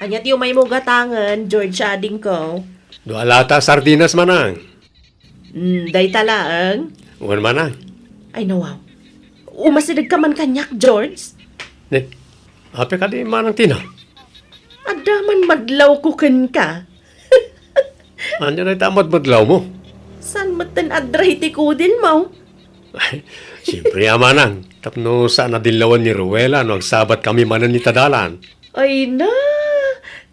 Anya tiyo may mo gatangan, George ading ko. Dua lata sardinas manang. Day talaang. Uwan manang. Ay nawaw. Umasidag ka man kanyak, George. Ne, ape ka di manang tina. Adaman madlaw ko ken ka. Anya na tamad madlaw mo. San matan adray ti kudin mo? Ay, siyempre manang. Tapno saan na dilawan ni Ruela no agsabat kami manan ni Tadalan. Ay na,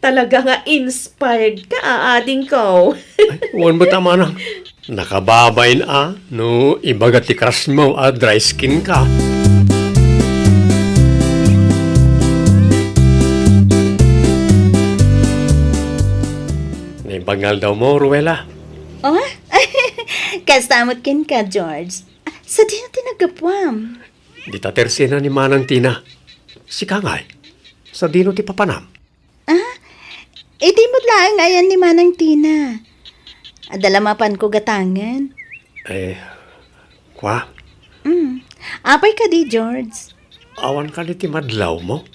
talaga nga inspired ka, ading ko. Ay, uwan mo tama na. Nakababain no ibaga ti crush mo dry skin ka. Naibangal daw mo, Ruela. Oh? Kasamot kin ka, George. Sa di na tinagapwam. Di ta tersena ni Manang Tina. Si Kangay. Sa dino ti papanam. Di mo lang ayan ni Manang Tina. Adalamapan ko gatangan. Kwa, Apay ka di, George. awan ka ni ti madlaw mo.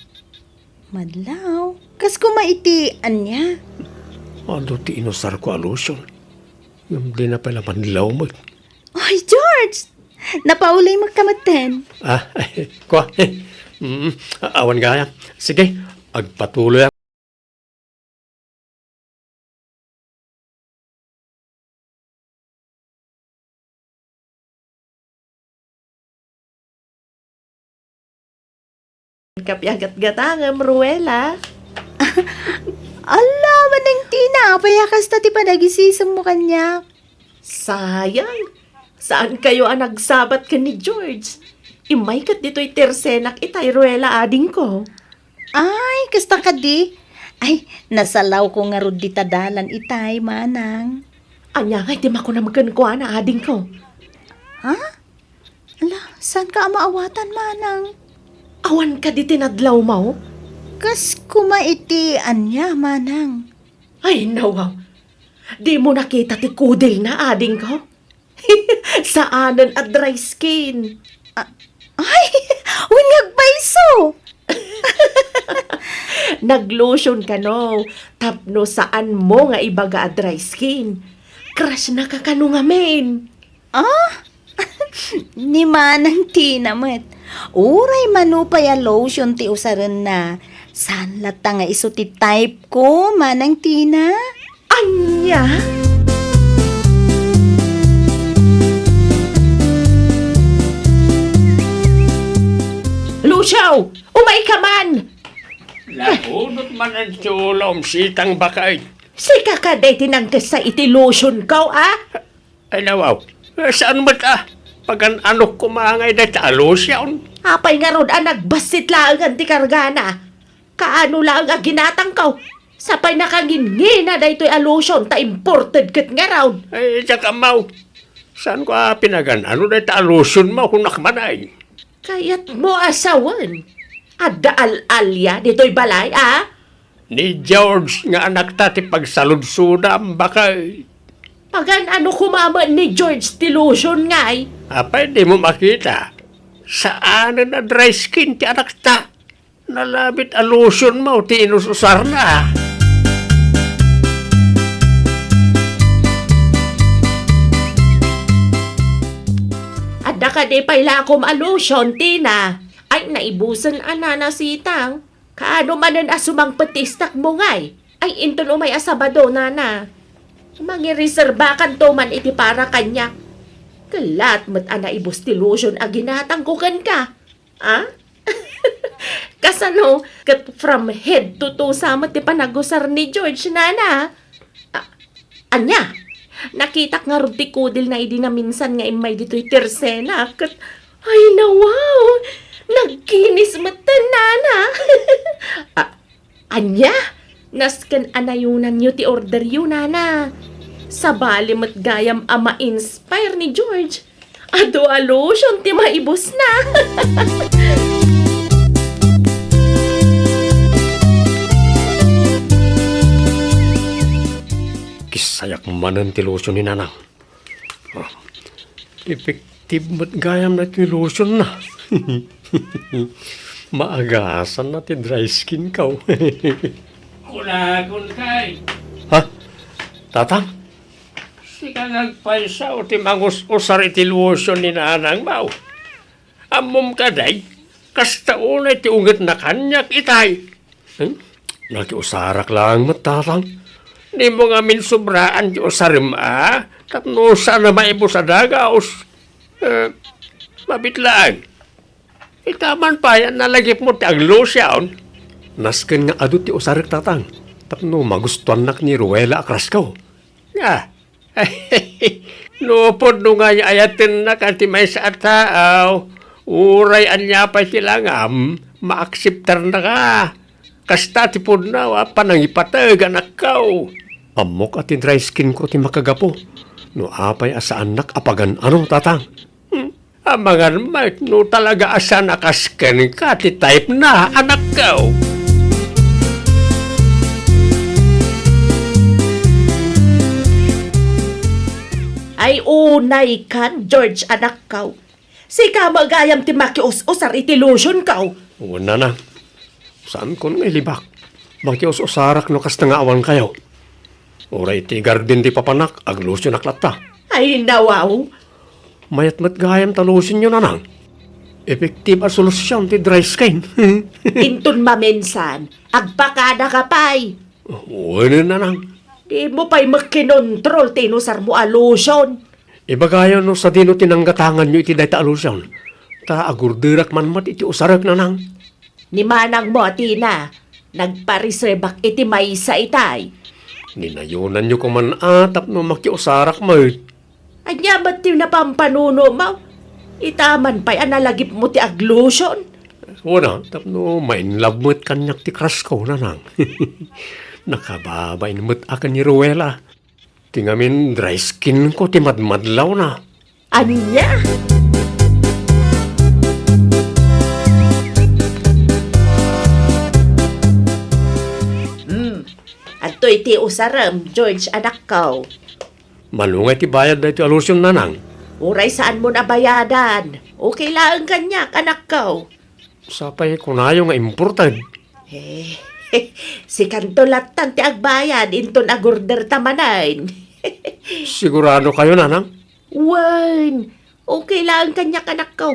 Madlaw. Kas kumaitian niya. Ano ti inosar ko alusyon. Yung di na pala madlaw mo. Ay, George! Napaulay magkamaten. Kwa, awan gaya. Sige, agpatuloy ako. Kapyagat-gatangam, Ruela. Ala, Manang Tina. Payakas na ti panagisisam mo kanya. Sayang. Saan kayo ang nagsabat ka ni George? Imay kat dito'y tersenak itay, Ruela, ading ko. Ay, kasta ka di. Ay, nasalaw ko nga rod di tadalan itay, Manang. Anya nga, di mako na magkankuha na ading ko. Ha? Ala, saan ka maawatan, Manang? Awan ka di tinadlaw mo? Kas kumaitian niya, Manang. Ay, nawaw. Di mo nakita ti kudil na ading ko? Saanan at dry skin. Ay, wingag paiso. Nag-lotion ka no. Tapno saan mo nga ibaga at dry skin. Crush na ka kano nga men. Ni Manang Tina met. Uray manupay a lotion ti usaran na. San lata nga iso ti type ko, Manang Tina? Anya? Luciaw! Umay ka man! Lahunot man ang tulom, sitang bakay. Si kakaday tinangkas sa iti lotion ka, Ay, nawaw. Saan mo ta? Pag ano kumangay na talusyon? Apay nga rod nagbasit lang ang ti kargana. Kaano lang ang ginatang ka. Sapay nakangingina na ito'y lotion ta imported kat nga raw. Ay, tsaka mau. Saan ko pinagan? Ano na talusyon mo kung nakmanay? Kaya't mo asawan. Adda al-alya dito'y balay, Ni George nga anak tati pagsaludsudam bakay. Pagan ano kumama ni George ti lotion nga'y. Apay, di mo makita. Saan na dry skin ti anak ta? Nalabit a lotion mo, ti inususar na. Adda ka di pailakom a lotion, Tina. Ay, naibusan na sitang. Kaano manan asumang patistak mo nga'y. Ay, inton umay asabado, nana. Mangireserbakan to man iti para kanya. Kalat mo't ibus ti lotion aginatang kukan ka. Kasano, kat from head to toe samat ti panagusar ni George, nana. Anya, nakitak nga rod ti kudil na idi na minsan nga imay dito'y tersena. Kat, ay na wow, nagkinis mata, nana. Anya, nasken anayunan nyo ti order yun, nana. Sa bali mo't gayam ma-inspire ni George. Ado a lotion ti maibos na. Kisayak manan ti lotion ni nanang. Effective mo't gayam na ti lotion na. Maagasan na ti dry skin ka. Kulagon kay. Ha? Tatang? Sika nagpaisa o ti mangus-usar iti lotion ni nanang mau. Amom ka day, kasta unay ti unget na kanyak itay. Nakiusarak lang matatang. Di mo nga min sobraan ti usarim tapno sana maibo sa dagaos. Mabitlaan. Itaman pa yan nalagip mo ti aglotion. Nasken nga adu ti usarik tatang. Tapno magustuhan nak ni Ruela akras ko. Ya. Lupod no nga ayatin na kanti may sa tao. Uray anya pa silangam. Maaksiptar na ka. Kasta ti pod na panangipatag anak kao. Amok at dry skin ko ti makagapo. No apay asa anak apagan ano tatang. Amangan mat no talaga asa nakasken ka ti type na anak kao. Ay unay kan, George anak kaw. Sika magayam ti makius-usar iti lotion kaw. Una na. Saan ko nga ilibak? Makius-usarak no kasta nga awan kayo. Oray ti garden ti papanak, aglusyon aklata. Ay nawaw. Mayat-mat gayam talusin nyo nanang. Effective a solusyon ti dry skin. Intun mamensan, agpakada ka pay. Ano nanang? Di mo pa'y makinontrol tinusar mo a lotion. Ibagayon no sa dino tinanggatangan nyo iti dayta alusyon. Ta agurdirak man mat iti usarak nanang. Ni manang mo atina, nagpareservak iti maysa itay. Ninayunan nyo ko man atap no makiusarak mo. Anya ba't ti napampanuno mo? Itaman pa'y analagip mo ti aglotion. Wala, tapno mainlove mo't kanyak ti crush ko nanang. Nakababain mo't akan ni Ruela. Tingamin dry skin ko ti madmadlaw na. Anya? Ato iti usaram, George anak kaw. Malungay ti bayad na iti alusyon nanang. Uray saan mo nabayadan? Okay lang kanyak anak kaw. Sapay kunayo nga important. Eh, si Kantolatan ti agbayad inton agorder tamanan. Sigurado kayo nanang? Wan, okay lang kanyak anak kaw.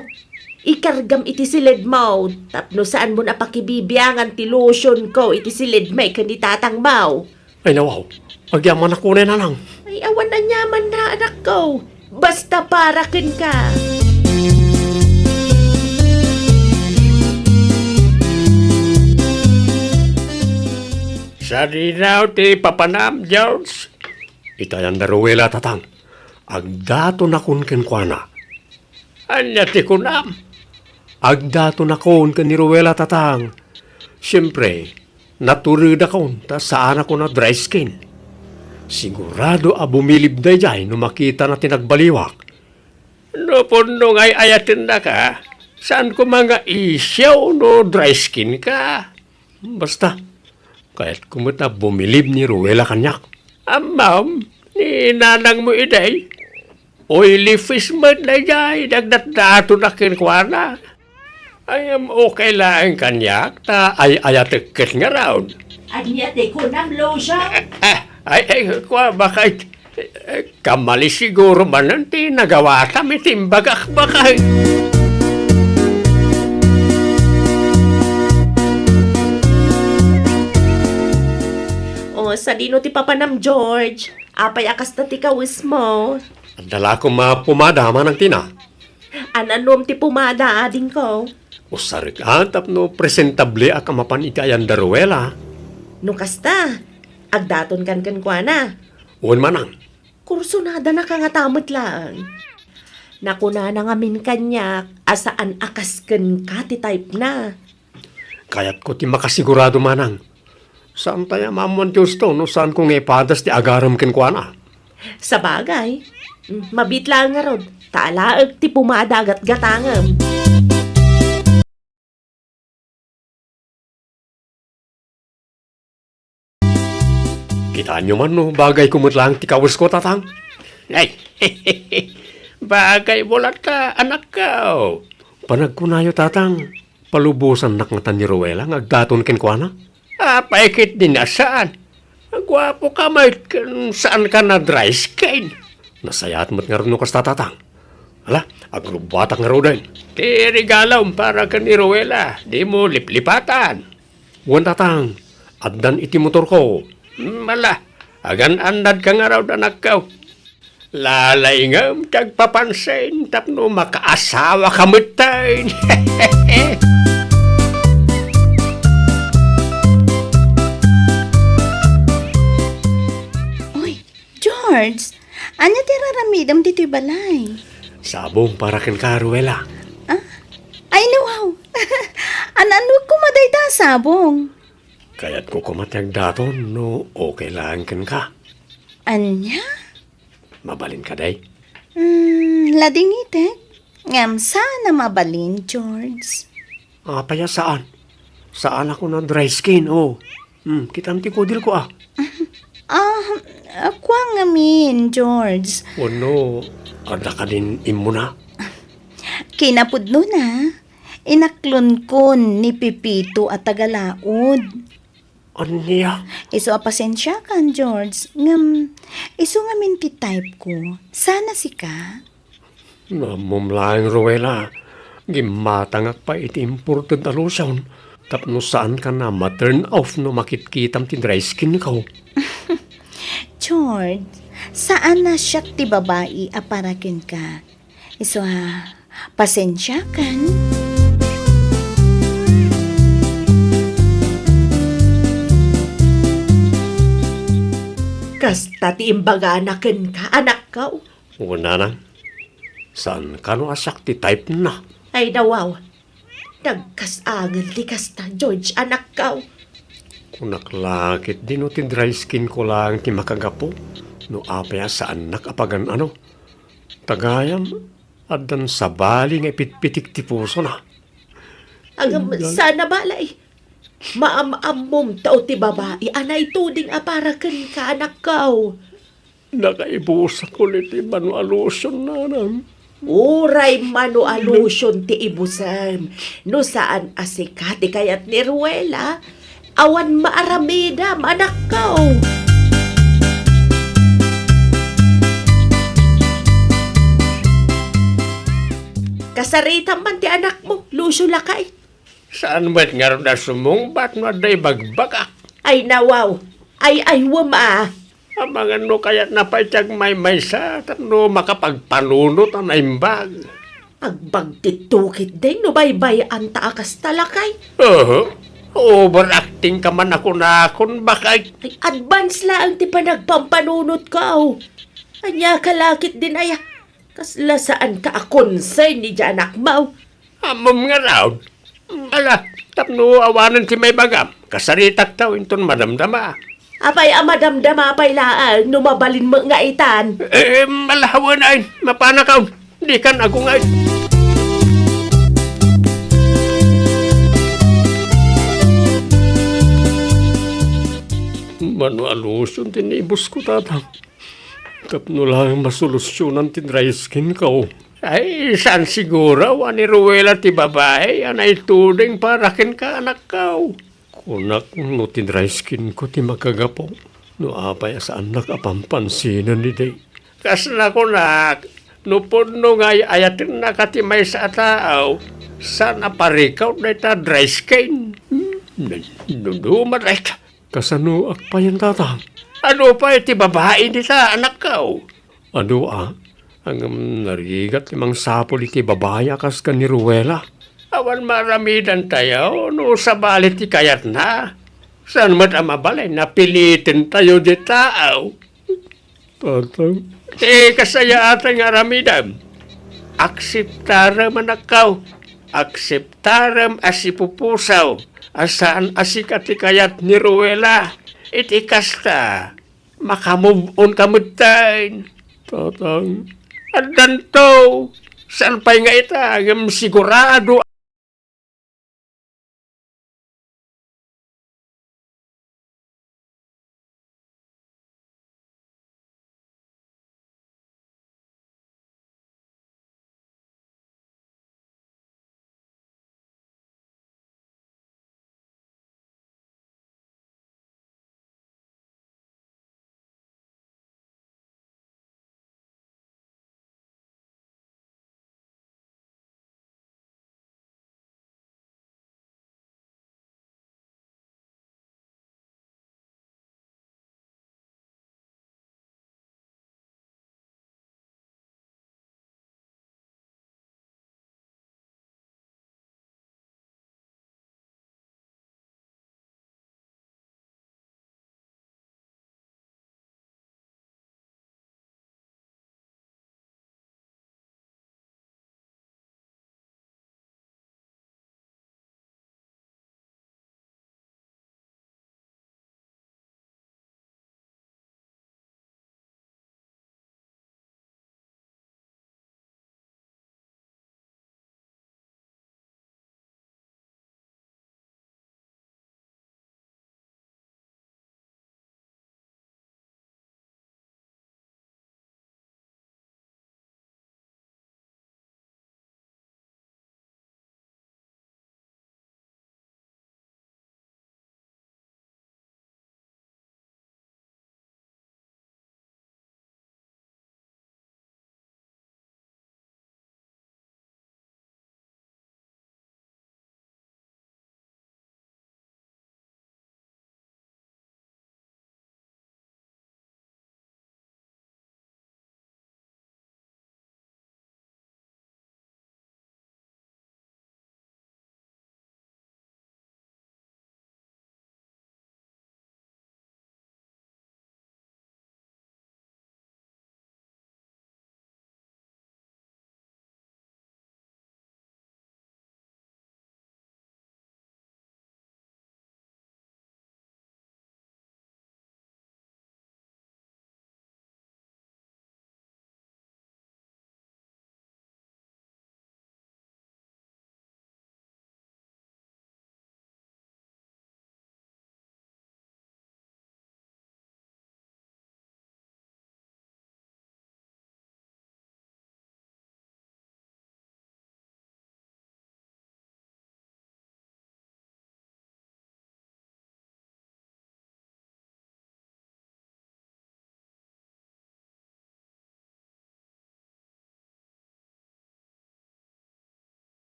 Ikargam iti silid mo. Tapno saan mo napakibibiyangan ti lotion ko iti silid may kanditatang mo. Ay nawaw, agyaman ako na nanang. Ay awan na nyaman na anak ko. Basta parakin ka. Sa dinaw ti papanam, George. Itayan na Ruela tatang. Agdato na kun kenkwana. Anya ti kunam. Agdato na kun ken ni Ruela tatang. Siyempre, naturida kon ta saan ako na dry skin. Sigurado a bumilib na jay no makita na tinagbaliwak. No puno ngay ayatin na ka. Saan ko mga isyaw no dry skin ka? Basta, kaya't kumita bumilib ni Ruela kanyak. Ma'am, ni nanang mo iday. Oily fish man na jay, nagdatdato na kinkwana. Ay okay lang kanyak, ta ay ayatikit nga raw. Anya te kunam lotion. Kwa bakit? Kamali siguro man nanti nagawa kami timbagak bakay. O, sa dino ti papanam, George. Apay akas na ti kawis mo. Dala ko mapumadama ng tina. Ananom ti pumada ading ko. Usarik atap no presentable akamapan iti ayan daruela. No kasta, agdaton kan kwa na. Uwan manang. Kurso nada na kangatamot lang. Nakuna na ngamin kanyak, asaan akas ken kati type na. Kaya't ko ti makasigurado manang. Saan tayo mamon Tusto no saan kong ipadas ti agaram kenkwana? Sa bagay, mabit lang nga rod. Taalaag ti pumadagat gatangam. Kitaan nyo man no, bagay kumutlang ti kawas ko tatang. Ay, bagay mo lang ta, anak ka. Panagkunayo tatang, palubusan nakngatan ni Rowela ngagdaton ken kuana. Paikit din na saan. Ang gwapo ka may saan ka na dry skin. Nasayat mo't nga rin kas tatatang. Ala, agrubatak nga rin. Ti regalaw para ka ni Rowela. Di mo liplipatan. Wan tatang, addan iti motor ko. Mala, agan andad ka nga raw anak ka. Lalay nga tagpapansin tapno makaasawa ka mutain. Uy, George, anya ti raramidam dito'y balay? Sabong para ken ka, Rowela. Ay, wow! Ano kumaday ta sabong? Kaya't ko kumatyag daton no okay lang ken ka. Anya? Mabalin ka day. Lading itek. Ngam sana mabalin, George. Paya saan? Saan ako ng dry skin, oh. Kitam ti kodil ko Ako ang amin, George. Ano, ada ka din imuna. Kinapudno na. Inaklon kon ni Pipito at Tagalaod. Anya? Iso apasensya kan, George. Ngam, iso ngamin ti type ko. Sana si ka. Namumlaing Rowela. Gimatangak pa iti important alusyon. Tapno saan ka na ma-turn off no makitkitam ti dry skin ko. George, saan na siya ti babae aparakin ka? Iso pasensya kan? Kasta ti imbaga na ken ka, anak ka. Una na. Saan ka no asak ti type na? Ay nawaw. Nagkasangan ti kasta, George, anak ka. Kunaklakit din no ti dry skin ko lang ti makagapo. No apaya saan nakapagan ano. Tagayam, adan sabali nga ipitpitik ti puso na. Ang sana balay. Maam-amom tao ti babae, anay tuding aparakan ka, anak ka. Nakaibusa ko ti manualusyon na nang. Uray mano alusyon ti ibusam. No saan asikati kayat ni Ruela, awan maaramida, anak ka. Kasaritan man ti anak mo, lusyo lakay. Saan ba't nga rin na sumungbat mo day bagbagak? Ay nawaw, ay wama. Ang mga no kaya't napaytiyag may sa no makapagpanunot ang naimbag. Agbagtitukit din, no baybay ang taakas talakay. Overacting ka man ako na akong bakay. Ay advance lang ti panagpampanunot ka. Anya kalakit din ay, kasla saan ka akonsay ni Janak Mau. Amom nga raw. Ala, tapno awanan si may bagam. Kasaritak taw inton madamdama. Apay amadamdama pay laang, numabalin mo nga itan. Malahawan ay, mapanakaw. Di kan ako nga. Manualusyon tinibos ko tatang. Tapno lang masolusyonan ti dry skin ko. Ay, saan siguro ni Rowela ti babae anay tuding para ken ka anak ka. Kunak no ti dry skin ko ti magagapo. No apay sa anak apampansinan ni day. Kasna ko nak, no puno nga ayatin na katimay sa tao. Sana parikaw na ita dry skin. Dumaray ka. Kasano akpayan tatang? Ano pa iti babae nita anak ka? Ano ang narigat limang sapol iti babae akas ka ni Rowela. Awan maramidan tayo, no sa balit ti kayat na. Saan mat ang mabalay, napilitin tayo di tao. Tatang? Kasaya atang aramidan. Akseptaram anakaw. Akseptaram asipupusaw. Asaan asikat ti kayat ni Rowela. Iti kasta. Makamove on kamutain. Tatang? Andan to. Saan pa'y nga ita? Sigurado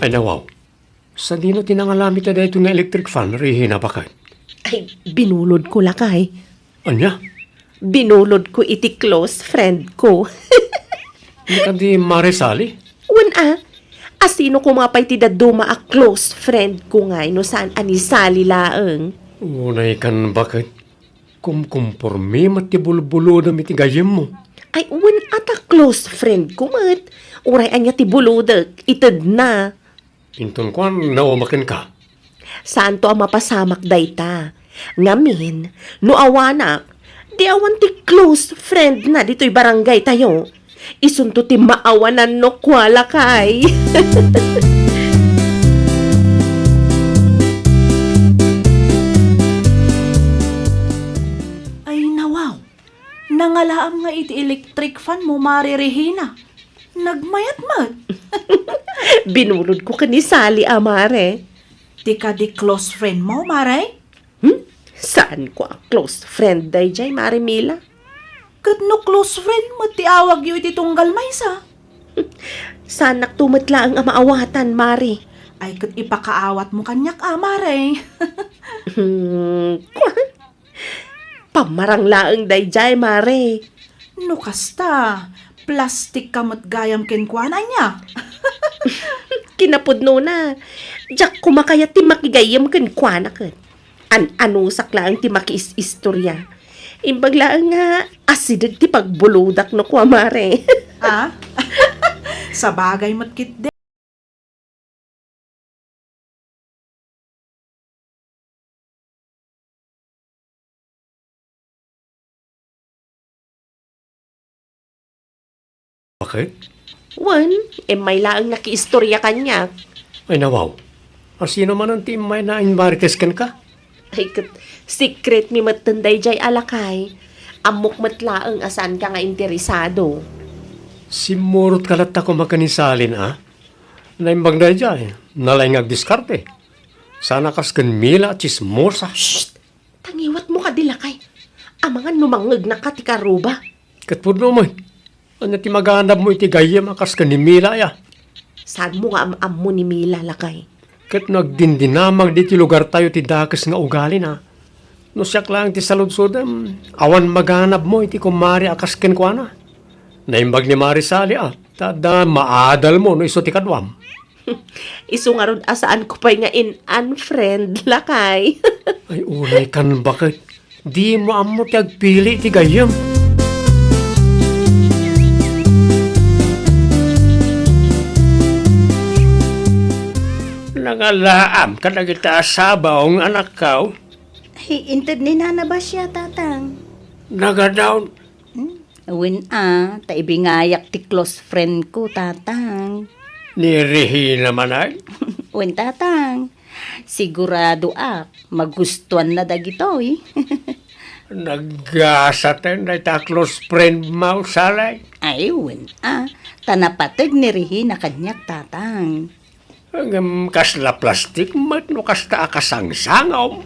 Ay nawaw, sa dino tinangalami ta dito nga electric fan, rihina ba kay? Ay, binulod ko lakay. Anya? Binulod ko iti close friend ko. Hindi ka di marisali? Asino ko mapay ti daduma a close friend ko nga no saan anisali laeng. Unay kan bakit? Kumkumpormi matibulbulo na mitigayem mo. Ay, ata close friend ko mat. Uray anya ti buludag, ited na. Inton ko naumakin ka. Saan to ang mapasamak dayta? Ngamin, no awanak, di awan ti close friend na dito'y barangay tayo. Isunto ti maawanan no kwala kay. Ay nawaw, nangalaam nga iti electric fan mo, Mari Regina. Nagmayat-mat. Binulod ko kanisali, amare. Di ka di close friend mo, Mare? Saan ko ang close friend day jay, Marimila? Kat no close friend mo, ti awag yu iti tunggal maysa. Saan naktumatla ang amaawatan, Mari? Ay kat ipakaawat mo kanyak, Mare. Pamarang laang day jay, Mare. No kasta, plastic kamot gayam kenkwana niya. Kinapudno na. Diyak kumakayat ti makigayam kan kwa kan. Anusak lang ti makis-istorya. Imbag lang nga asidad ti pagbuludak no kwa, Mare. Ah? Sa bagay mo't kit de. Bakit? May laang nakiistorya kanya. Ay nawaw, asino man ang team may na invarites kan ka? Ay, secret mi matanday jay alakay. Amok matlaang asan ka nga interesado. Simurot kalat ako makanisalin Naimbag na dyan, nalay nga diskarte. Sana kas kan mila at chismosa. Shh! Tangiwat mo ka dilakay. Amangan numangag na ka ti karuba. Katpudno mo ano ti maghanap mo iti gayem akas kan ni mila ya. Saan mo nga am mo ni Mila lakay? Kat nagdindinamag di ti lugar tayo ti dakas nga ugali na. No siyak lang ti saludsod, awan maghanap mo iti kumari akas ken kwa na. Naimbag ni Marisali tada maadal mo no iso ti kadwam. Iso nga ron asaan ko pa'y nga unfriend lakay. Ay unay kan bakit? Di mo amo ti agpili ti gayem. Nangalaam ka na kita asabaw ng anak ka. Ay, inted ni nana ba siya, tatang? Nagadaw. Taibingayak ti close friend ko, tatang. Nirihi naman ay. Wen, tatang. Sigurado magustuhan na dagitoy. Naggasaten na ita close friend mo salay. Ay, tanapatag ni Regina kanyak, tatang. Ang kasla plastik mat no kasta akasangsangaw.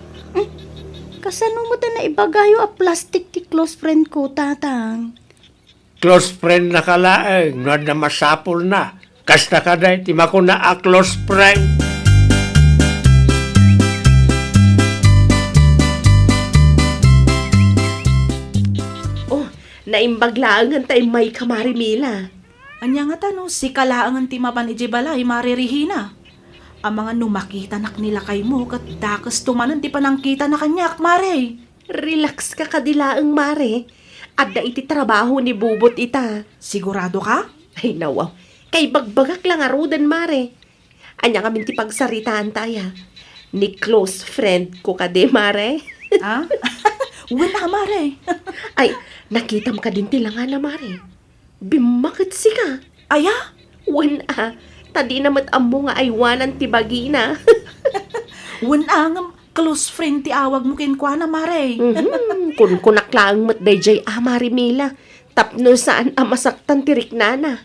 Kasano mo na ibagayo a plastic ti close friend ko, tatang? Close friend na kalaeng, na masapol na. Kasta ka na, tima ko na a close friend. Naimbag laangan tayo may kamari Mila. Anya nga tano, si kalaangan ti mapan ijibalay, Mari Regina. Ang mga numakita nak nila kay mo, kat dakas tumanan ti panangkita na kanyak, Mare. Relax ka kadilaang, Mare. Adda iti trabaho ni Bubot ita. Sigurado ka? Ay nawaw, kay bagbagak lang arudan, Mare. Anya kami ti pagsaritaan taya. Ni close friend ko kade, Mare. Ha? Wala, Mare. Ay, nakitam ka din tilangan na, Mare. Bimakit si ka. Aya? Tadi namat amo nga aywanan ti bagina. Wala nga close friend ti awag mo kinkwa na, Mare. Kun kunaklang mat dayjay Mari Mila. Tapno saan masaktan ti riknana.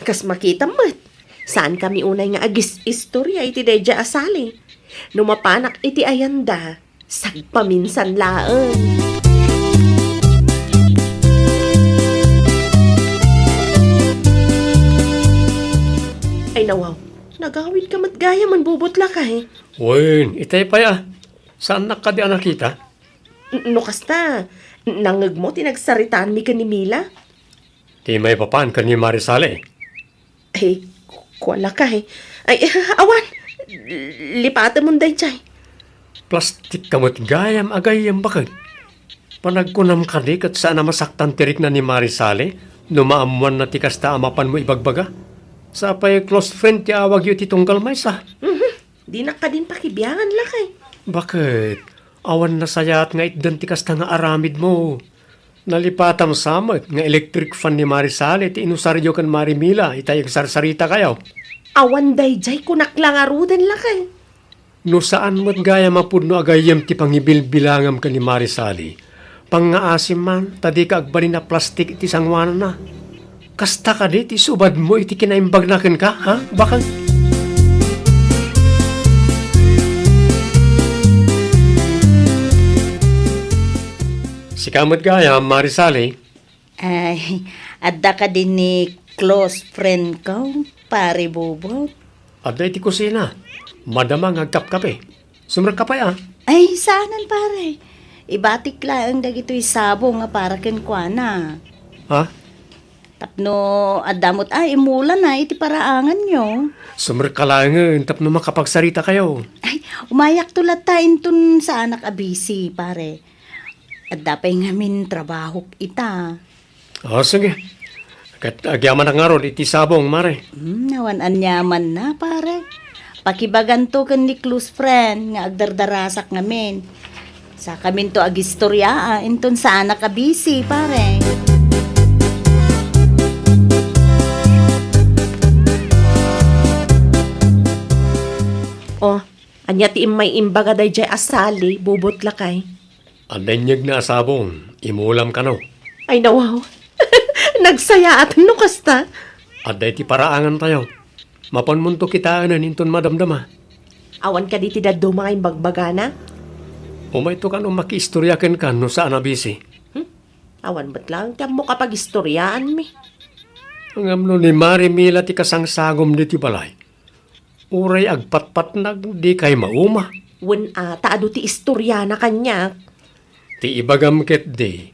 Kas makita mat. Saan kami unay nga agis istorya iti dayjay asali. Numapanak iti ayanda. Sagpaminsan laeng. Ay nawaw, nagawid ka matgaya man bubutla ka eh. Wen, itay pa ya. Saan na ka di nakita? No kasta, nangag mo tinagsaritaan mi ka ni Mila? Di may papan ka ni Marisale. Ay, kuwala ka eh. Ay, awan, lipatan mo day chay. Plastik kamot gayam agayam bakit? Panagkunam ka di kat saan na masaktan tirik na ni Marisale, numaamuan na tikas ta amapan mo ibagbaga. Sa pa'y close friend ti awag yu titunggal may sa. Di na ka din pakibiyangan lakay. Bakit? Awan na sayat nga itdan tikas ta nga aramid mo. Nalipatam samot nga electric fan ni Marisale ti inusaryo kan Marimila itay sarsarita kayo. Awan day jay kunak lang aruden lakay. No saan mo't gaya mapudno agayam ti pangibilbilangam ka ni Marisali. Pangaasim man, tadi ka agbalin na plastik iti sangwanan na. Kasta ka di, ti subad mo iti kinaimbagnakin ka, ha? Bakal? Si kamot gaya, Marisali, Ay, adda ka din ni close friend ko, pare Bubot. aday ti kusina. Madamang agkap-kape. Sumrak ka pa ya. Ay, saanan pare? Ibatik lang dagito'y sabo nga para kenkwana. Ha? Tapno adamot ay imulan na iti paraangan nyo. Sumrak ka lang tapno makapagsarita kayo. Ay, umayak tulat tayo tun sa anak abisi, pare. At dapay ngamin trabaho ita. O, sige. Kat agyaman na nga ron, iti sabong, mare. Nawan anyaman na, pare. Pakibagan to kan ni close friend nga agdardarasak ngamin. Sa kamin to agistorya, inton sa anak abisi, pare. Oh, anya ti may imbaga day jay asali, bubot lakay. Andanyag na sabong, imulam ka no. Ay nawaw. Nagsaya at no kasta. Aday ti paraangan tayo. Mapanmunto kitaanan inton madamdama. Awan ka di ti daddo mga imbagbagana. Umayto ka nung makiistoryakan ka no sa anabisi. Awan ba't lang tiyam mo kapag istoryaan mi. Ang amno ni Marimila ti kasangsagom di ti balay. Uray agpatpat nag di kay mauma. Wen taado ti istorya na kanya. Ti ibagam ket di.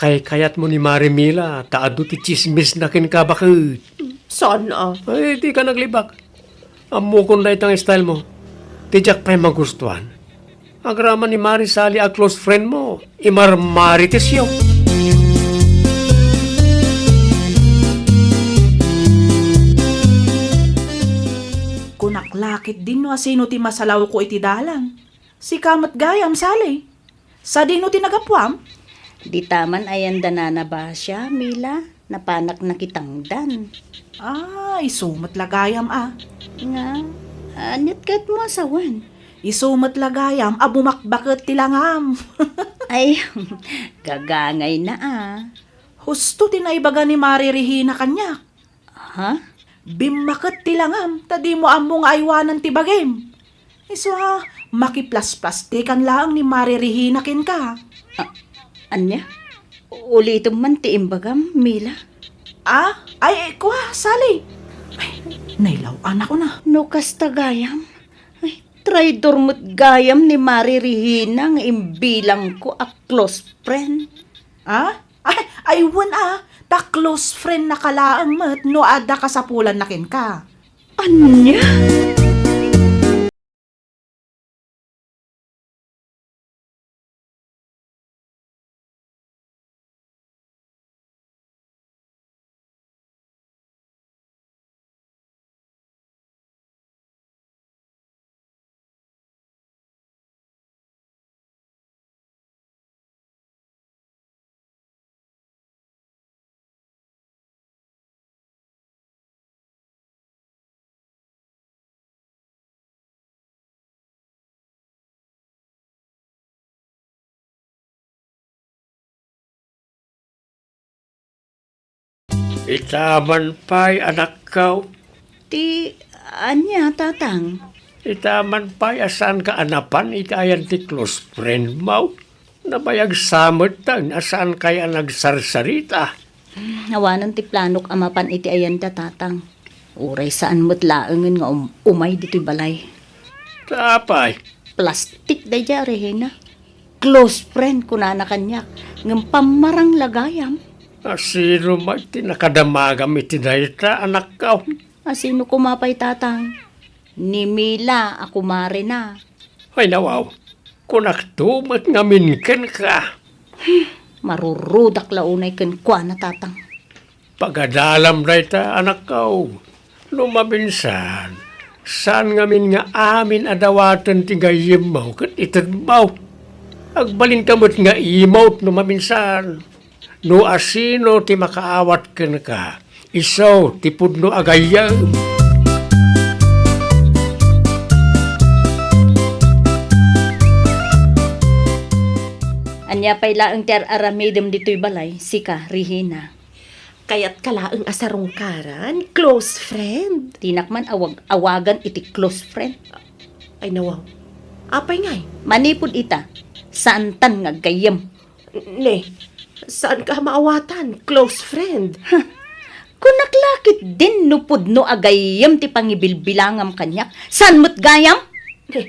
Kay kayat mo ni Marimila taado ti chismis na kin ka bakit. Saan Ay, di ka naglibak. Amo kung na itang style mo. Tijak pa'y magustuhan. Agraman ni Marisali a close friend mo. Imarmarites yun. Kunaklakit din no asino ti masalaw ko iti dalan. Si kamat gayam sali. Sa dino ti nagapwam? Di taman ayan danana ba siya, Mila? Napanak na kitangdan. Ay, sumat lagayam Nga, anyat kahit mo asawan. Isumat lagayam, bumakbakit tilangam. Ay, gagangay na Husto tinaibaga ni Mari Regina kanya. Ha? Bimakit tilangam, tadi mo among aywanan ti bagim. Iso makiplas-plastikan lang ni Mari Regina kin ka. Anya? Ulitom man ti imbagam, Mila. Ay, kuha, sali. Ay, nailawan ako na. No kasta gayam. Ay, traidor mo't gayam ni Mari Regina nga imbilang ko a close friend. Ay, wan ta close friend na kalaang mat no ada kasapulan na kin ka. Anya? Itaman pa'y anak ka. Ti, anya, tatang? Itaman pa'y asan ka anapan itayan ti close friend mo. Nabayag samot tan asan kaya nagsarsarita. Nawanan ti planok amapan iti ayan ta, tatang. Uray saan mo't laangan nga umay dito'y balay. Tapay. Plastik day ja, Rehina. Close friend ko na kanyak. Ng pamarang lagayam. Asino may tinakadamagam itinayta, anak ka. Asino kumapay tatang? Ni Mila, ako mare na. Ay nawaw, kunaktumat ngamin ken ka. Marurudak launay kan kwa na tatang. Pagadalam na ita, anak ka. Lumabinsan, saan ngamin nga amin adawatan ti gayim mo, kat itadbaw. Agbalin kamot nga imot lumaminsan. No asino ti makaawat ken ka, isaw ti pudno agayam. Anya pay laang ter aramidem dito'y balay, sika, Rehina. Kaya't kalaang asarong karan, close friend. Tinakman awagan iti close friend. Ay nawaw, apay ngay. Manipod ita, saan tan nga gayam. Ne, saan ka maawatan, close friend? Kung naklakit din nupod no agayam ti pangibilbilangam kanyak, saan mo't gayam? Ne,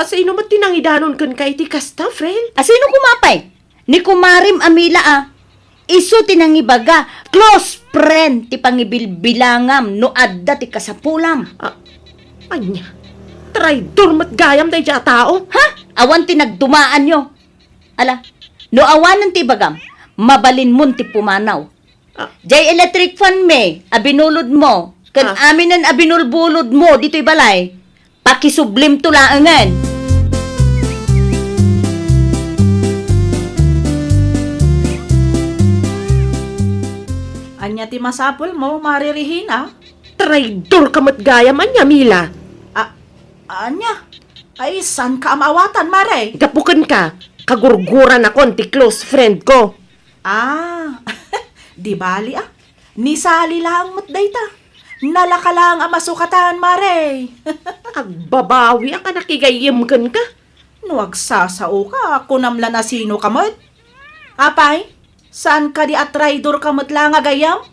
sino mo tinangidanon kan kay ti kasta, friend? Asino kumapay? Ni kumarim amila Isu tinangibaga, close friend ti pangibilbilangam no adda ti kasapulam. Anya, traidor mat gayam day dya tao? Ha? Awan ti nagdumaan nyo. Ala, no awanan ti bagam, mabalin mon ti pumanaw. Jay electric fan me, abinulod mo. Kan aminan abinulbulod mo dito'y balay. Pakisublim tulaangan. Anya ti masapol mo, Mari Regina? Traidor ka mat gayam, anya, Mila. Anya? Ay, san ka amawatan, Mare? Gapukan ka, kagurguran akon ti close friend ko. Di bali Nisali lang mat dayta. Nalaka lang ang masukatan, Mare. Agbabawi ka nakigayim kan ka. Nuwag sasao ka, kunamla na sino ka mo't. Apay, saan ka di atraidor ka mo't lang agayam?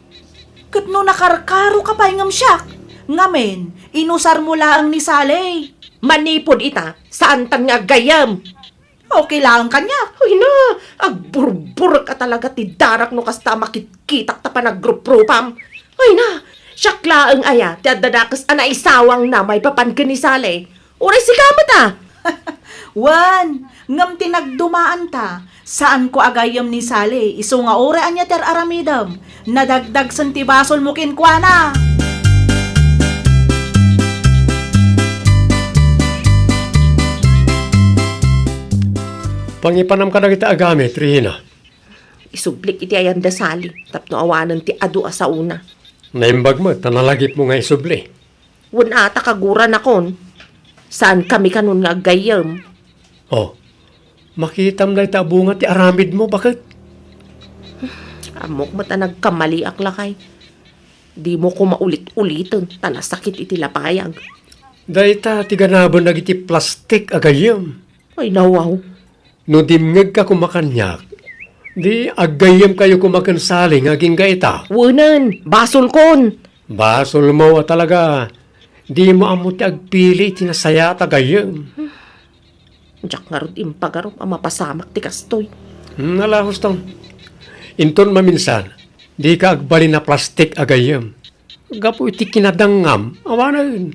Kat no nakarkaro ka pa'y ngam siyak. Ngamen, inusar mo lang ni Saleh. Manipod ita, saan tan nga gayam? Okay lang kanya. Uy na, agburbur ka talaga ti darak no kasta makitkitak ta pa naggrupropam. Uy na, syaklaang aya, ti adadakas isawang na may papan ka ni Sale. Uray si kamat Wan, ngam tinagdumaan ta. Saan ko agayam ni Sale? Iso nga ore anya ter aramidam. Nadagdag santibasol mo kinkwana. Pangipanam ka na kita agamit, Regina. Isublik iti ayan dasali, tapno awanan ti adu sa una. Naimbag mo, tanalagip mo nga isubli. Wun ata kaguran akon. Saan kami kanun nga gayam? Oh, makitam na itabunga ti aramid mo, bakit? Amok mata nagkamali aklakay. Di mo ko maulit-ulitan, tanasakit iti lapayag. Dahita ti ganabon nagiti plastik agayam. Ay nawaw. No dimngeg ka kumakanyak, di agayam kayo kumakansaling aging gaita. Wunan, basol kon. Basol mo talaga. Di mo amot agpili tinasaya tagayam. Diyak nga rin impagarop ang mapasamak ti kastoy. Nalahos tong. Inton maminsan, di ka agbalin na plastik agayam. Gapo iti kinadangam, awanan.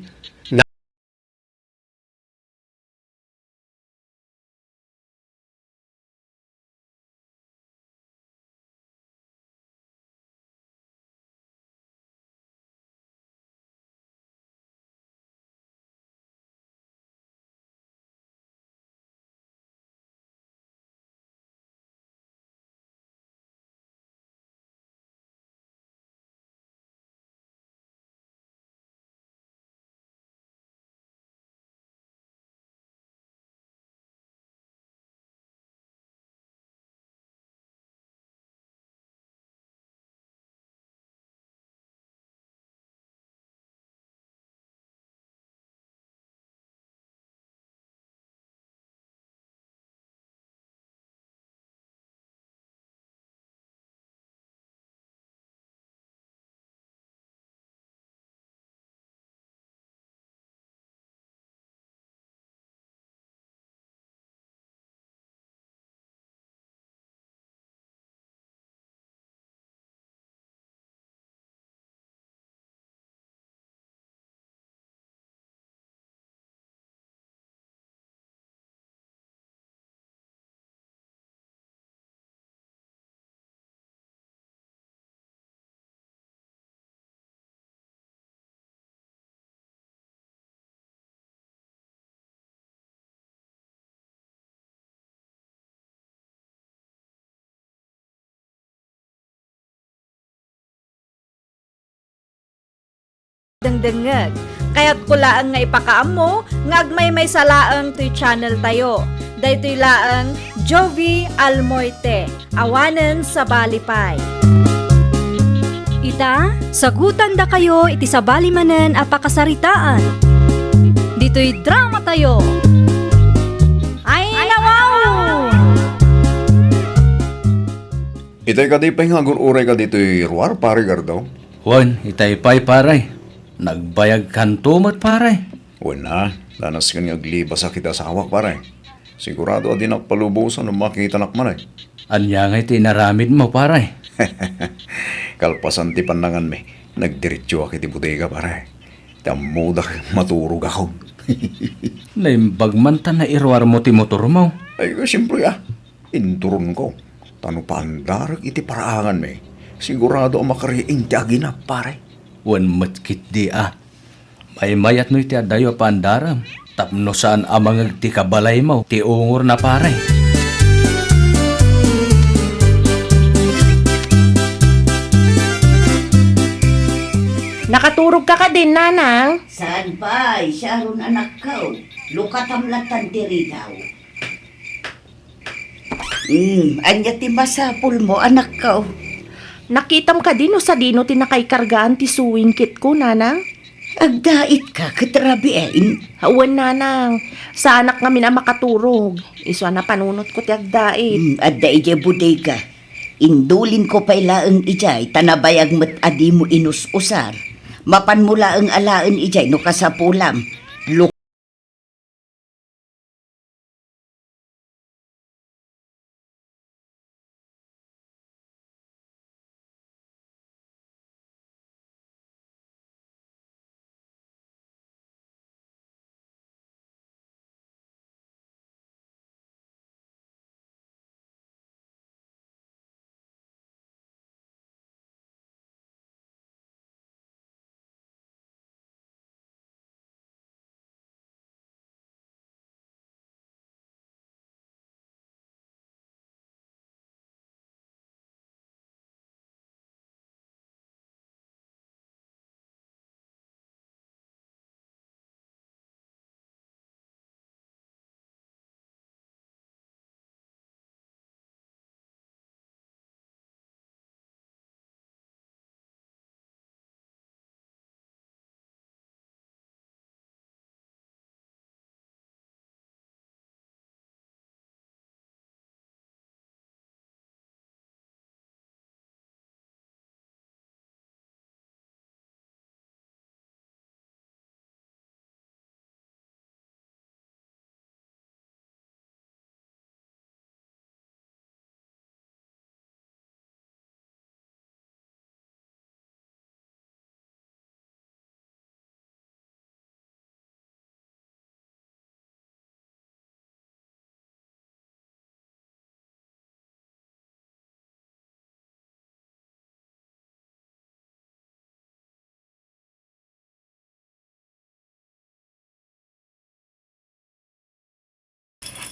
dengdengeg. Kaya't kulaan nga ipakaam mo, ngagmay may salaang to'y channel tayo. Daytoy laang Jovi Almoite, awanen sa Balipay. Ita, sagutan da kayo iti sabali manen a pakasaritaan. Dito'y drama tayo. Ay, nawaw! Itay ka di pa nga uray ka dito'y ruwar, pare gardaw. Wan, itay pa'y paray. Nagbayag kantumat paray. Wala, danas ka nga gliba sa kita sa hawak, pare. Sigurado adi nakpalubusan ng makita nakmanay. Anya nga iti naramid mo paray. Kalpasan ti pandangan me, nagdiretso ako iti bodega, pare. Tamuda maturog ako. Naimbag man ta na irwar mo ti motor mo. Ay, siyempre inturon ko. Tano pa andarag iti paraangan me. Sigurado ang makariing ti aginap, pare. Wan matkit di May mayat no iti adayo pa andaram. Tapno saan amang ti kabalay mo, ti ungor na paray. Nakaturog ka din, nanang. Saan ba? Sharon anak ko. Lukatamlatan diri daw. Anya ti masapul mo anak ko. Nakitam ka din o sa dino tinakaykargaan ti suwing kit ko, nanang? Agdait ka, katrabiain. Hawan, nanang. Sa anak nga mina makaturog. Iso na panunot ko ti agdait. Adda ije bodega. Indulin ko pa ilaang ijay, tanabayag mat adi mo inus-usar. Mapan mula ang alaan ijay no kasapulam.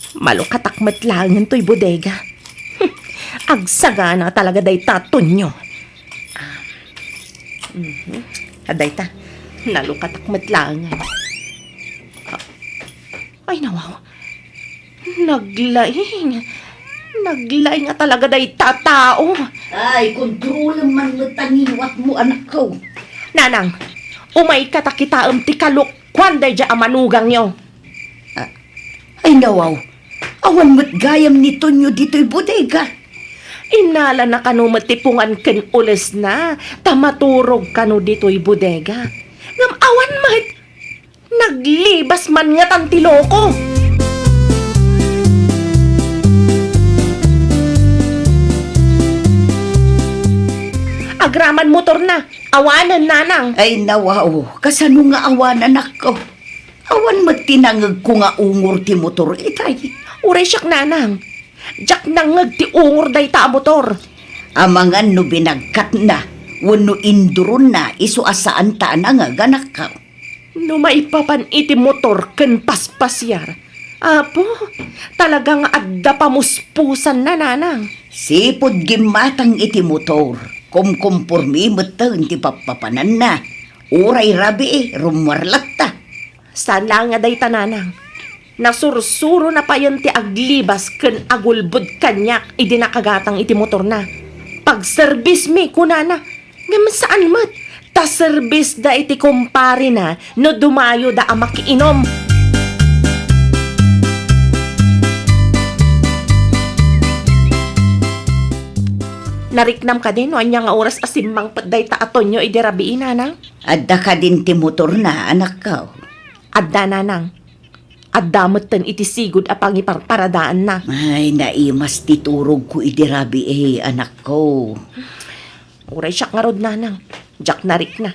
Malukatakmat lang to'y bodega. Agsaga na talaga day taton nyo. Aday ta, nalukatakmat lang. Ay, nawaw. Naglaing. Naglaing nga talaga day tatao. Ay, kontrolan man mo taniwat mo anak ko. Nanang, umay katakitaam ti kalukwan day dya amanugang nyo. Ay, nawaw. Awan mo't gayam ni Tonyo dito'y bodega. Inala na kano matipungan ken ules na, tamaturog kano dito'y bodega. Ngam awan mat, naglibas man nga tantiloko. Agraman motor na, awanan nanang. Ay, nawaw. Kasano nga awan anak ko? Awan mo't tinangag ko nga ungor ti motor itay. Uray siyak nanang, jak nangag ti ungor day ta motor. Amangan no binagkat na, wano induron na, iso asaan ta na nga ganak ka. No maipapan iti motor ken paspasyar. Apo, talagang adda pamuspusan na nanang. Sipod gimatang iti motor, kumkumpormi mo ti papapanan na. Uray rabi rumwarlat ta. Saan lang nga day tananang? Nasursuro na pa yun ti aglibas ken agulbud kanyak idi nakagatang iti motor na. Pag service mi kunana, ngaman saan mat? Ta service da iti kumpare na no dumayo da ang makiinom. Nariknam ka din, no? Anya nga oras asimmang patday ta aton nyo idirabiin, nanang. Adda ka din ti motor na, anak ka. Adda, nanang. Adda moten iti sigud apang iparparadaan na. Ay, naimas ti turog ko idirabi anak ko. Uray siya nga rod, nanang. Jack narik na.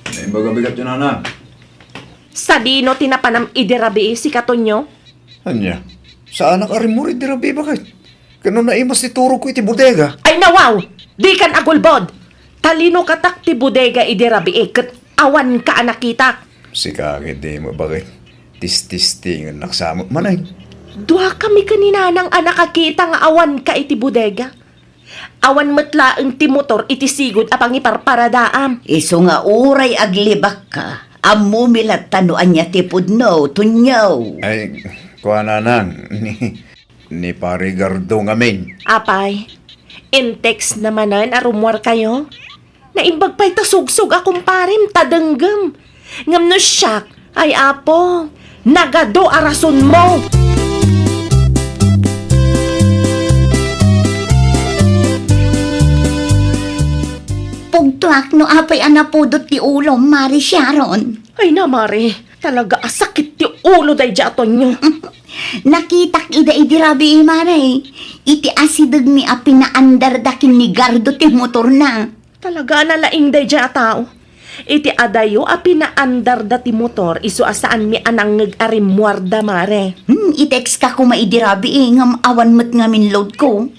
Ay, baga bigat yun, Ana. Sa dino tinapanam idirabi si katonyo? Anya, saan ang arimuri dirabi bakit? Kano na imas ti turog ko iti bodega? Ay nawaw! Di kan agulbod! Talino katak ti bodega idirabi ket awan ka anakita. Si kakit di mo bakit? Tis-tis-tingan naksamo manay. Duha kami kanina ng anakakita nga awan ka iti bodega. Awan matlaeng ti motor iti sigud apang iparparadaam. Iso nga uray aglibak ka. Ammo milat tanuan niya ti pudno, tunyaw. Ay, kuha na nang. Ni Parigardo ngamin. Apay, in-text namanan arumwar kayo. Naimbag pa'y tasugsog akong parim, tadanggam. Ngam no siyak, ay apo, nagado arason mo. Pugtuak no apay anapudot ti ulo, Mari Sharon. Ay na, Mari, talaga asakit ti ulo day jaton nyo. Nakitak ida idirabi Mari. Iti asidag mi api na andar dakin ni Gardo ti motor na. Talaga nalaing day dya tao. Iti adayo api na andar dati motor iso asaan mi anang nag-arimwarda, Mare. I-text ka ko maidirabi ngam awan mat ngamin load ko.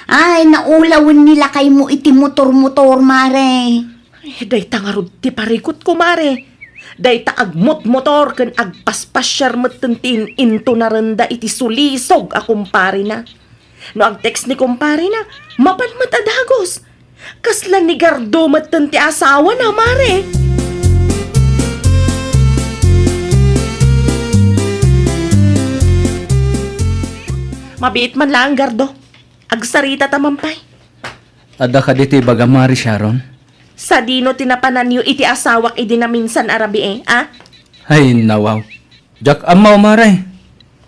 Ay, naulawin nila kay mo iti motor-motor, Mare. Ay, day tangarod ti parikot ko, Mare. Day taagmot motor ken agpaspasyar matentin into narenda iti sulisog a kumpare na. No ag text ni kumpare na, mapan matadagos. Kasla ni Gardo matenti asawa na, Mare. Mabiit man lang, Gardo. Agsarita tamampay. Adda ka diti baga Mari Sharon. Sa dino tinapanan yu iti asawak idi na minsan arabi ah? Ay, nawaw. Jak amaw maray.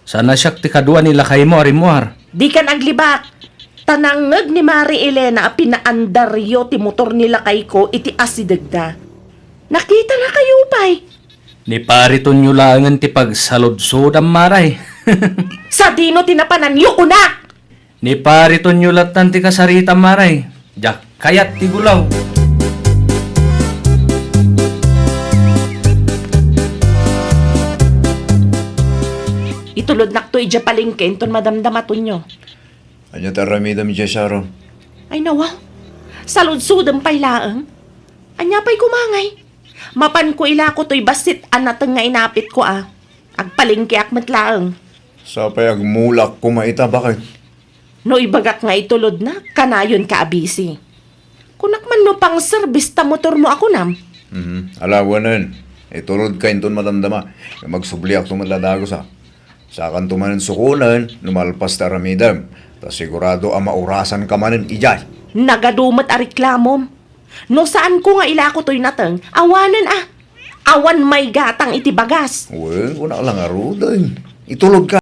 Sana siyak ti kadua nila kay mo arimuar. Di kan aglibak. Tanangag ni Mari Elena a pinaandaryo ti motor nila kay ko iti asidagda. Nakita na kayo pay. Ni pariton nyo langan ti pagsaludsodam maray. Sa dino tinapanan yu unak. Ni pariton nyo latan ti kasarita maray. Jak kayat ti gulaw. Itulod nak to ija palingken ton madamdamaton nyo. Anya taramida mi dya, Sharon. Ay nawa. Saludsudam pay laang. Anya pay kumangay. Mapan ko ila ko to'y basit anateng nga inapit ko ah. Agpalingkiak matlaang. Sa pay agmulak kumaita bakit? No ibagak nga itulod na, kanayon ka abisi. Kunak man no pang service ta motor mo ako nam. Alawanan. Itulod ka inton madamdama. Magsubliak tumadladagos ha. Sa akan tumanan sukunan, lumalpas ta ramidam. Ta sigurado ang maurasan ka manin ijay. Nagadumat a reklamom. No saan ko nga ila ko to'y nateng, awanan ah. Awan may gatang iti bagas. Well, wala lang arudan. Itulod ka.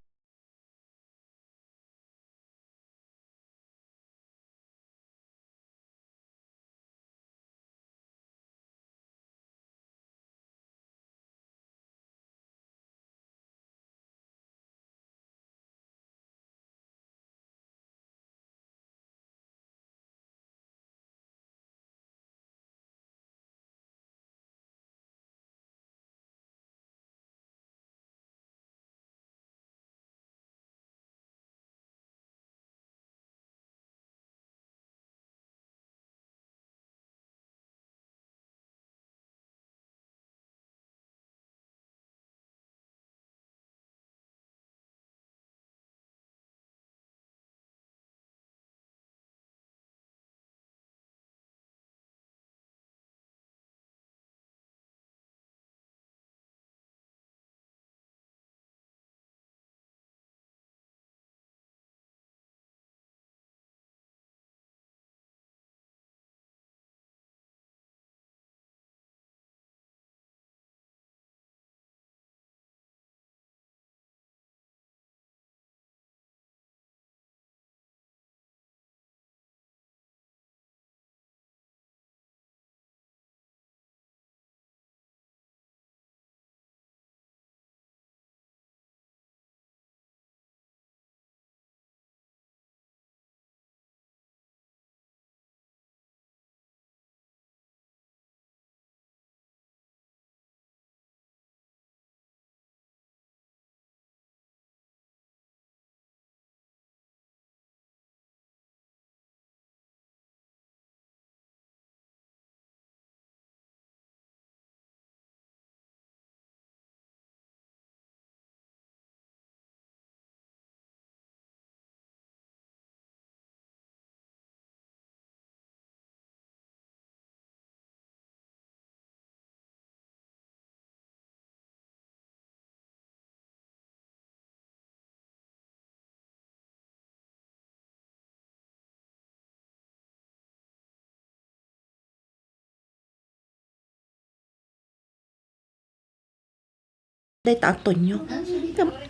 Day taton nyo.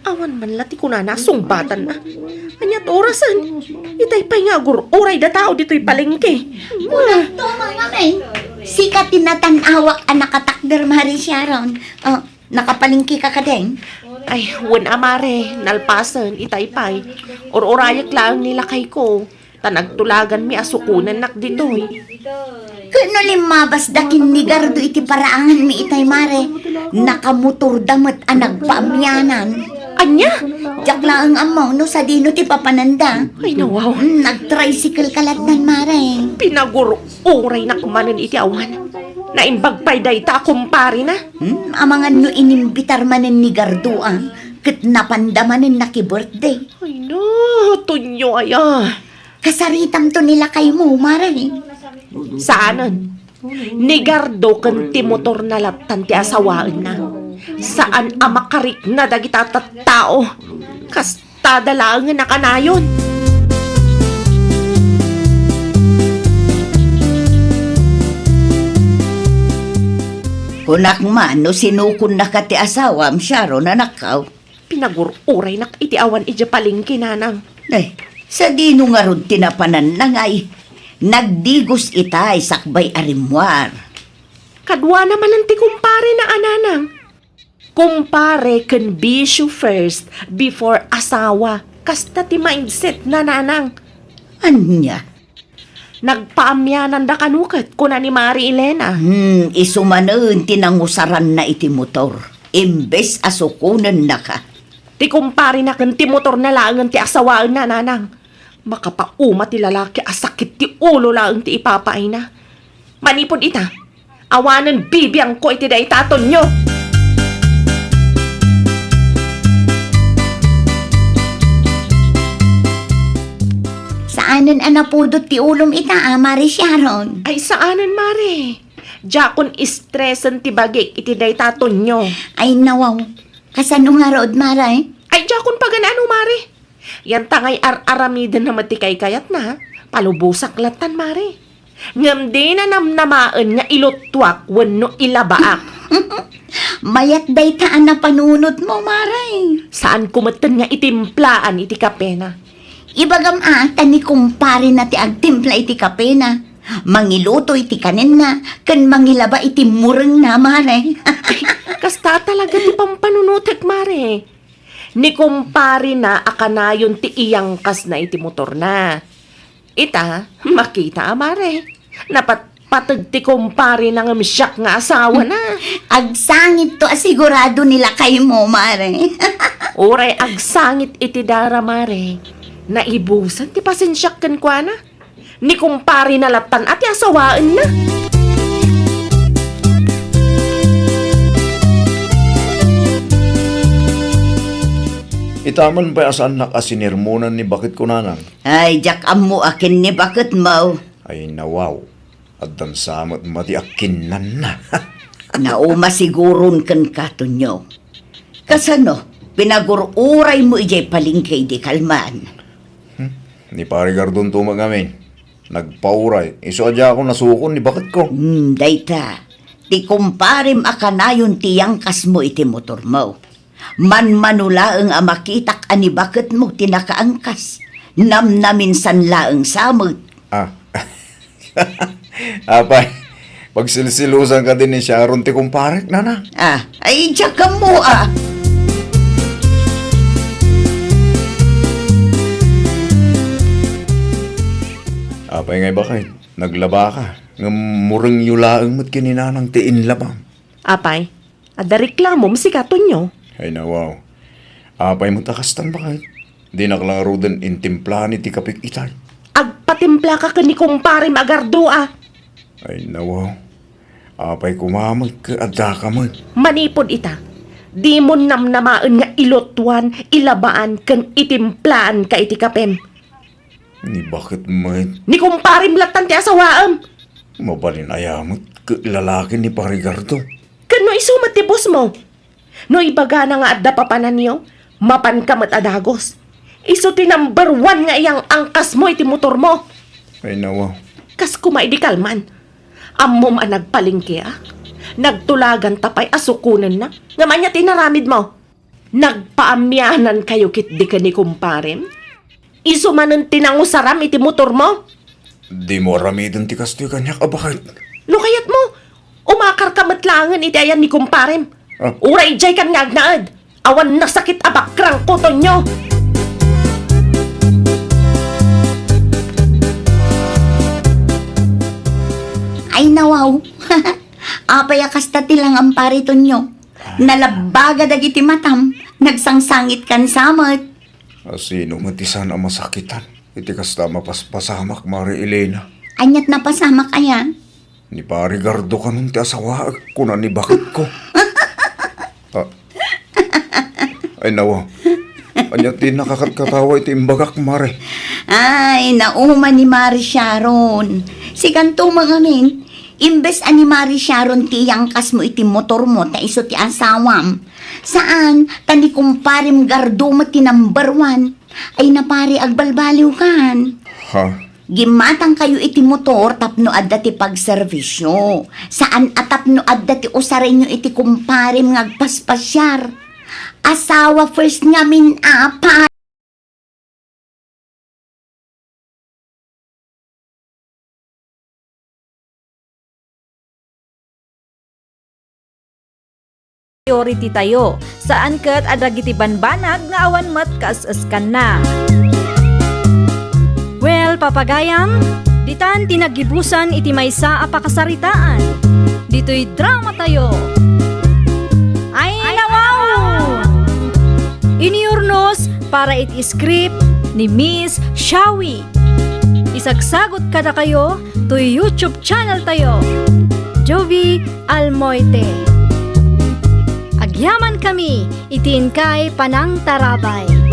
Awan man lati ko na nasumbatan na. Anyat orasan. Itay pa'y nga oray da tao dito'y palengke. Tama nga, men. Sikat tinatangawak ang nakatakder, Mari Sharon. Oh, nakapalingki ka din. Ay, wan amare, nalpasan, itay pa'y. Or-orayak lang nila kay ko. Tanagtulagan mi asukunan nak dito'y. Kano limabas dakin ni Gardo iti paraangan mi itay, Mare. Nakamotor damat ang nagpaamyanan. Anya? Diyak lang ang amaw no sa dino ti papananda. Ay, nawaw. Nag-tricycle kalatnan, Mare. Pinaguro-oray na kumanan iti awan. Naimbag pa'y day ta kumpari na. Amangan no inimbitar manen ni Gardo kat napandamanen na ki-birthday. Ay, no. Tunyo aya. Kasaritam to nila kay mo, Mare. Saanan? Ni Gardo kan ti motor na laptan ti asawaan na. Saan amakarik na dagita tao? Kasta dalangan na kanayon. Kunak man no sinukon na ka ti asawam, Sharon, na nakaw. Pinagururay na iti awan iti palingki nanang. Ay, sa dino nga rod tinapanan na ngay. Nagdigos itay sakbay arimwar. Kadwa naman ang ti kumpare na ananang. Kumpare can bisyo first before asawa. Kasta ti mindset na nanang. Anya? Nagpaamyanan da kanukat kuna ni Mari Elena. Isumanen tinangusaran na iti motor. Imbes asukunan na ka. Ti kumpare na kan ti motor na langan ti asawaan na nanang. Makapauma ti lalaki asakit ti ulo lang ti ipapaay na. Manipod ita, awanan bibiyang ko iti day taton nyo. Saanan anapudot ti ulom ita, Mari Sharon? Ay saanan Mari? Jakon istresan ti bagik iti day taton nyo. Ay nawaw, kasano nga rood, Mari? Ay jakon paganano Mari? Yan tangay ar-aramiden na matikay kayat na. Palubusak latan Mari. Ngam di na namnamaan nga ilotwak wano ilabaak. Mayat day taan na panunot mo, Mari. Saan kumatan nga itimplaan iti kapena? Ibagam ni kumpare na ti agtimpla iti kapena. Mangiluto iti kanin na, kan mangilaba iti mureng na, Mari. Kasta talaga ti pampanunutek, Mare. Ni kumpare na akanayon ti iyangkas na iti motor na. Ita, makita, Mare. Napatpatag ti kumpare na ngamsyak nga asawa na. Agsangit to asigurado nila kay mo, Mare. Uray agsangit iti dara, Mare. Naibusan ti pasensyak kan kwa na. Ni kumpare na latan at asawaan na. Itaman pa asan nakasinirmunan ni bakit ko nanang? Ay, jak amo akin ni bakit mo. Ay nawaw. At dan samot mati akin na. Nauma siguron kan katunyo. Kasano, pinagururay mo ijay palingkay di kalman. Ni pare Gardon tumag amin. Nagpauray. Iso adya ako nasukon ni bakit ko. Dayta, ti kumparim akanayon tiyangkas mo iti motor mo. Manmanulaang amakitak ani bakit mo tinakaangkas. Namnamin sanlaang samot. Ah. Apay, pagsilsilusan ka din ni Sharon ti kumparek, nana. Ay, tsaka mo Apay ngay bakit? Naglaba ka. Nga murang yulaang mat kininanang tiin labang. Apay, ada reklamo si katon nyo. Ay nawaw. Apay mo takastan bakit? Di naklaro din intimplahan iti kapik itay. Agpatimpla ka ni kumpare Magardo Ay nawaw. Apay kumamag ka adda ka man. Manipod ita. Di mo namnamaan nga ilotwan, ilabaan, kan itimplaan ka iti kapem. Ni bakit man? Ni kumpare mlatan ti asawaam. Mabalin ayamot ka lalaki ni Parigardo. Kano isumat ti boss mo? No ibaga na nga adda papanan niyo, mapan ka mat adagos. Iso ti number 1 nga iyang angkas mo iti motor mo. Ay nawaw. Kas kumaidi kalman. Ammom ang nagpalingki Nagtulagan tapay asukunan na. Nga man niya tinaramid mo. Nagpaamyanan kayo kit di ka ni kumparem? Iso man ang tinangusaram iti motor mo? Di mo aramidon ti kastoy kanyak, bakit? No kayat mo, umakar ka matlangan iti ayan ni kumparem. Ah. Uray jay kan ngagnaad. Awan nasakit abakrang koton nyo. Ay nawaw. Apay akasta tilang ang pariton nyo. Nalabaga dagiti matam. Nagsangsangit kan samat. Sino matisan ang masakitan? Iti kasta mapaspasamak, Mari Elena. Anyat na pasamak ayan. Ni pari Gardo ka nun ti asawa, kunan ni bakit ko. Ah. Ay nawa. Anya ti nakakatkatawa iti imbagak, Mare. Ay, nauma ni Mari Sharon. Si kanto mga min, imbes ani Mari Sharon ti yangkas mo iti motor mo ta iso ti asawam. Saan, tani kumparim Gardo mo ti number 1, ay napari agbalbaliw kan. Ha? Gimatang kayo iti motor tapno adda ti pagservisyo. Saan atapno adda ti usarin nyo iti kumparim ngagpaspasyar. Asawa first nga min apa. Priority tayo. Saan kat adagiti banbanag nga awan mat kaasaskan na. Well, papagayam, ditan tinagibusan iti maysa a pakasaritaan. Dito'y drama tayo. Ay nawaw! Iniurnos para iti script ni Miss Shawi. Isagsagot kada kayo to YouTube channel tayo. Jovi Almoite. Agyaman kami, itin kay Panang Tarabay.